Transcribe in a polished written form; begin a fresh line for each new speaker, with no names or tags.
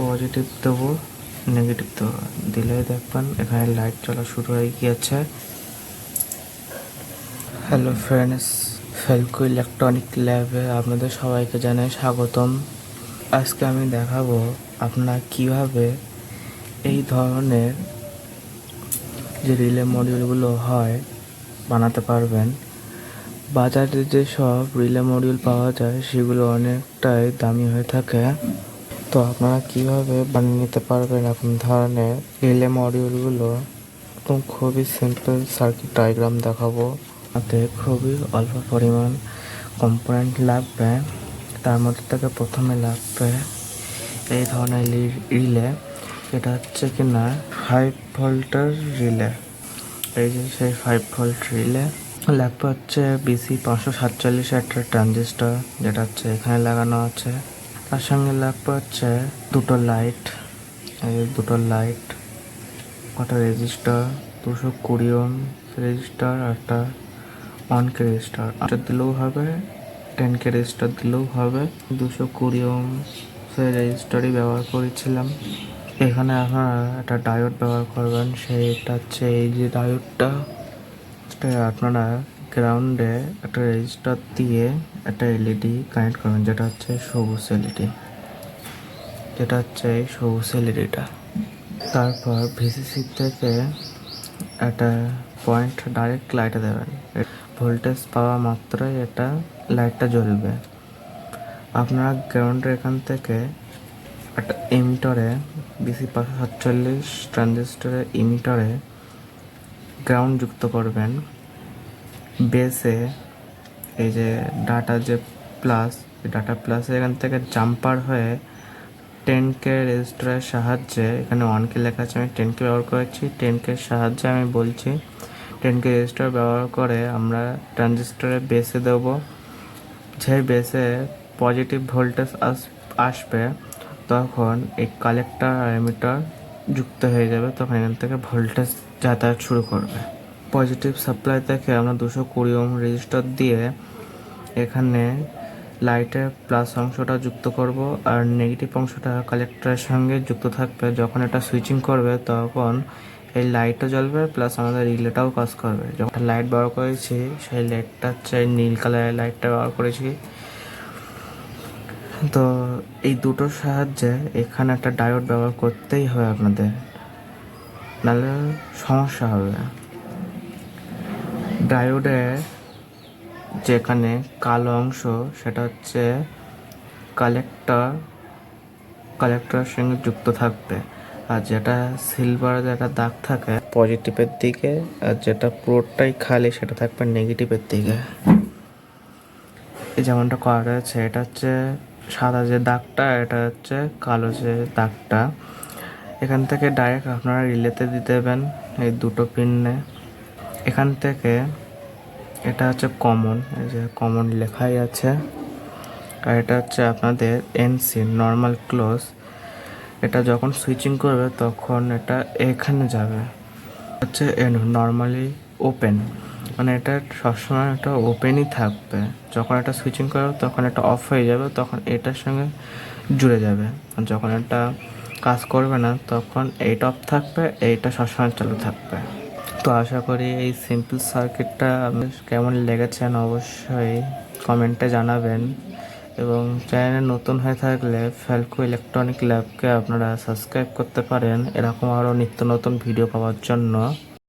Positive দেবো, negative দেবো, দিলেই দেখবেন এখানে লাইট চলা শুরু হয়ে গিয়েছে। হ্যালো ফ্রেন্ডস, ফেলকো ইলেকট্রনিক ল্যাবে আপনাদের সবাইকে জানাই স্বাগতম। আজকে আমি দেখাবো আপনারা কিভাবে এই ধরনের যে রিলে মডিউলগুলো হয় বানাতে পারবেন। বাজারে যেসব রিলে মডিউল পাওয়া যায় সেগুলো অনেকটাই দামি হয়ে থাকে, তো আপনারা কিভাবে বানিয়ে নিতে পারবেন এখন ধরনের রিলে মডিউলগুলো। তো খুবই সিম্পল সার্কিট ডায়াগ্রাম দেখাবো, তাতে খুবই অল্প পরিমাণ কম্পোনেন্ট লাগবে। তার মধ্যে থেকে প্রথমে লাগবে এই ধরনের রিলে। এটা হচ্ছে কিনা 5 ভোল্টের রিলে। এই যে সেই 5 ভোল্ট রিলে। লাগবে হচ্ছে বিসি 547 একটা ট্রানজিস্টর, যেটা হচ্ছে এখানে লাগানো আছে। তার সঙ্গে লাগবে হচ্ছে দুটো লাইট, এই দুটো লাইট, একটা রেজিস্টার 220 ওহম রেজিস্টার, একটা 1K রেজিস্টার। এটা দিলেও হবে, 10K রেজিস্টার দিলেও হবে। 220 ওহম সেই রেজিস্টারই ব্যবহার করেছিলাম। এখানে আপনারা একটা ডায়োড ব্যবহার করবেন, সেইটা হচ্ছে এই যে ডায়োডটা। আপনারা গ্রাউন্ডে একটা রেজিস্টার দিয়ে একটা এলইডি কানেক্ট করবেন, যেটা হচ্ছে সবুজ এলইডি, যেটা হচ্ছে এই সবুজ এলইডিটা। তারপর ভিসিসি থেকে একটা পয়েন্ট ডাইরেক্ট লাইটে দেবেন। ভোল্টেজ পাওয়া মাত্রই এটা লাইটটা জ্বলবে। আপনারা গ্রাউন্ডের এখান থেকে একটা ইমিটারে, বিসি 547 ট্রানজিস্টরের ইমিটারে গ্রাউন্ড যুক্ত করবেন। বেসে এই যে ডাটা যে প্লাস, ডাটা প্লাস এখান থেকে জাম্পার হয়ে 10K রেজিস্টারের সাহায্যে, এখানে 1K লেখা আছে, আমি 10K ব্যবহার করেছি। 10K সাহায্যে আমি বলছি 10K রেজিস্টার ব্যবহার করে আমরা ট্রানজিস্টরের বেসে দেব। যে বেসে পজিটিভ ভোল্টেজ আসবে তখন এই কালেক্টর আর এমিটার যুক্ত হয়ে যাবে, তখন এখান থেকে ভোল্টেজ যাতায়াত শুরু করবে। পজিটিভ সাপ্লাই থেকে আমরা 220 ওহম রেজিস্টার দিয়ে এখানে লাইটের প্লাস অংশটা যুক্ত করব, আর নেগেটিভ অংশটা কালেক্টরের সঙ্গে যুক্ত থাকবে। যখন এটা সুইচিং করবে তখন এই লাইটও জ্বলবে, প্লাস আমাদের রিলেটাও কাজ করবে। যখন লাইট ব্যবহার করেছি সেই লাইটটা হচ্ছে নীল কালারের লাইটটা ব্যবহার করেছি। তো এই দুটোর সাহায্যে এখানে একটা ডায়োড ব্যবহার করতেই হবে আপনাদের, নাহলে সমস্যা হবে। ডায়োডের যেখানে কালো অংশ সেটা হচ্ছে কালেক্টরের সঙ্গে যুক্ত থাকবে, আর যেটা সিলভার যেটা দাগ থাকে পজিটিভের দিকে, আর যেটা পুরোটাই খালি সেটা থাকবে নেগেটিভের দিকে। এই যেমনটা করা রয়েছে, এটা হচ্ছে সাদা যে দাগটা, এটা হচ্ছে কালো যে দাগটা। এখান থেকে ডাইরেক্ট আপনারা রিলেতে দিতে দেবেন এই দুটো পিনে। এখান থেকে এটা হচ্ছে কমন, এই যে কমন লেখাই আছে, আর এটা হচ্ছে আপনাদের এনসি নর্মাল ক্লোজ। এটা যখন সুইচিং করবে তখন এটা এখানে যাবে, হচ্ছে নর্মালি ওপেন, মানে এটা সবসময় এটা ওপেনই থাকবে। যখন এটা সুইচিং করবে তখন এটা অফ হয়ে যাবে, তখন এটার সঙ্গে জুড়ে যাবে। আর যখন এটা কাজ করবে না তখন এইটা অফ থাকবে, এইটা সবসময় চালু থাকবে। তো আশা করি এই সিম্পল সার্কিটটা আপনার কেমন লেগেছেন অবশ্যই কমেন্টে জানাবেন, এবং চ্যানেলে নতুন হয়ে থাকলে ফেলকো ইলেকট্রনিক ল্যাবকে আপনারা সাবস্ক্রাইব করতে পারেন এরকম আরও নিত্য নতুন ভিডিও পাওয়ার জন্য।